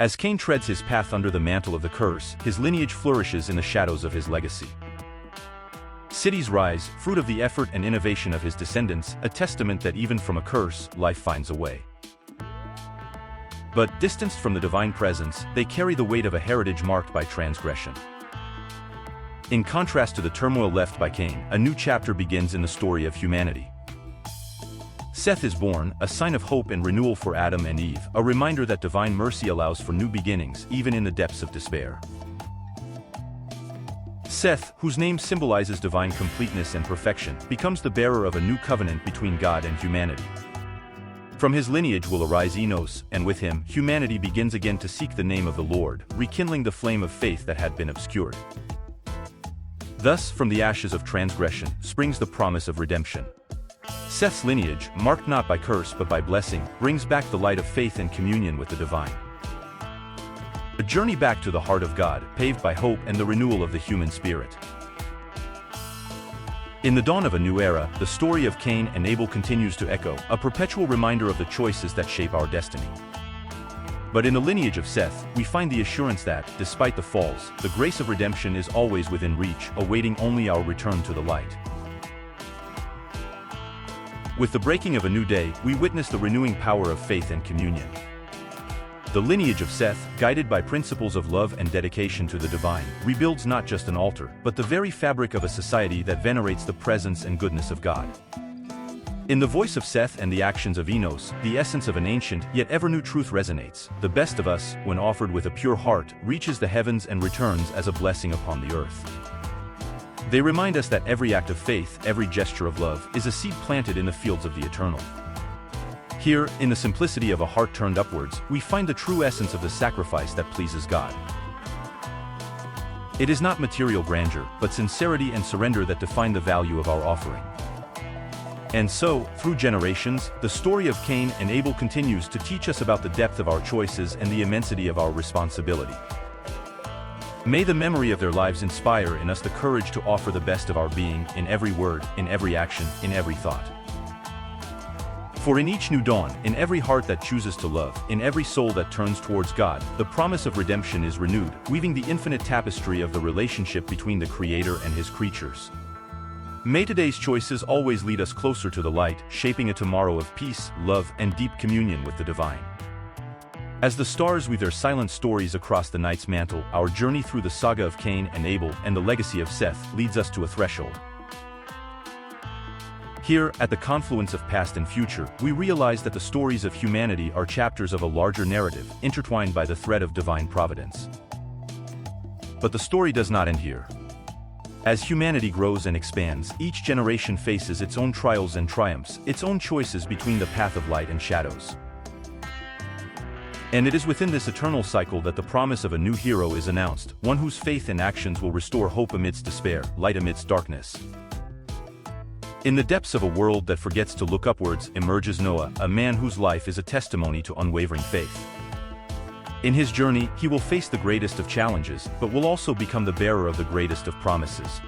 As Cain treads his path under the mantle of the curse, his lineage flourishes in the shadows of his legacy. Cities rise, fruit of the effort and innovation of his descendants, a testament that even from a curse, life finds a way. But, distanced from the divine presence, they carry the weight of a heritage marked by transgression. In contrast to the turmoil left by Cain, a new chapter begins in the story of humanity. Seth is born, a sign of hope and renewal for Adam and Eve, a reminder that divine mercy allows for new beginnings, even in the depths of despair. Seth, whose name symbolizes divine completeness and perfection, becomes the bearer of a new covenant between God and humanity. From his lineage will arise Enos, and with him, humanity begins again to seek the name of the Lord, rekindling the flame of faith that had been obscured. Thus, from the ashes of transgression, springs the promise of redemption. Seth's lineage, marked not by curse but by blessing, brings back the light of faith and communion with the divine. A journey back to the heart of God, paved by hope and the renewal of the human spirit. In the dawn of a new era, the story of Cain and Abel continues to echo, a perpetual reminder of the choices that shape our destiny. But in the lineage of Seth, we find the assurance that, despite the falls, the grace of redemption is always within reach, awaiting only our return to the light. With the breaking of a new day, we witness the renewing power of faith and communion. The lineage of Seth, guided by principles of love and dedication to the divine, rebuilds not just an altar, but the very fabric of a society that venerates the presence and goodness of God. In the voice of Seth and the actions of Enos, the essence of an ancient, yet ever-new truth resonates: the best of us, when offered with a pure heart, reaches the heavens and returns as a blessing upon the earth. They remind us that every act of faith, every gesture of love, is a seed planted in the fields of the eternal. Here, in the simplicity of a heart turned upwards, we find the true essence of the sacrifice that pleases God. It is not material grandeur, but sincerity and surrender that define the value of our offering. And so, through generations, the story of Cain and Abel continues to teach us about the depth of our choices and the immensity of our responsibility. May the memory of their lives inspire in us the courage to offer the best of our being, in every word, in every action, in every thought. For in each new dawn, in every heart that chooses to love, in every soul that turns towards God, the promise of redemption is renewed, weaving the infinite tapestry of the relationship between the Creator and His creatures. May today's choices always lead us closer to the light, shaping a tomorrow of peace, love, and deep communion with the divine. As the stars weave their silent stories across the night's mantle, our journey through the saga of Cain and Abel and the legacy of Seth leads us to a threshold. Here, at the confluence of past and future, we realize that the stories of humanity are chapters of a larger narrative, intertwined by the thread of divine providence. But the story does not end here. As humanity grows and expands, each generation faces its own trials and triumphs, its own choices between the path of light and shadows. And it is within this eternal cycle that the promise of a new hero is announced, one whose faith and actions will restore hope amidst despair, light amidst darkness. In the depths of a world that forgets to look upwards emerges Noah, a man whose life is a testimony to unwavering faith. In his journey, he will face the greatest of challenges, but will also become the bearer of the greatest of promises.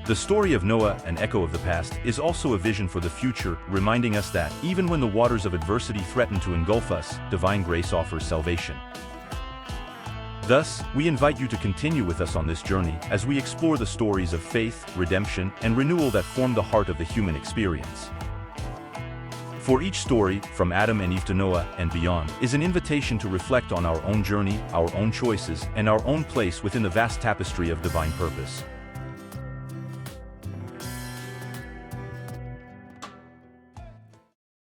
The story of Noah, an echo of the past, is also a vision for the future, reminding us that, even when the waters of adversity threaten to engulf us, divine grace offers salvation. Thus, we invite you to continue with us on this journey as we explore the stories of faith, redemption, and renewal that form the heart of the human experience. For each story, from Adam and Eve to Noah and beyond, is an invitation to reflect on our own journey, our own choices, and our own place within the vast tapestry of divine purpose.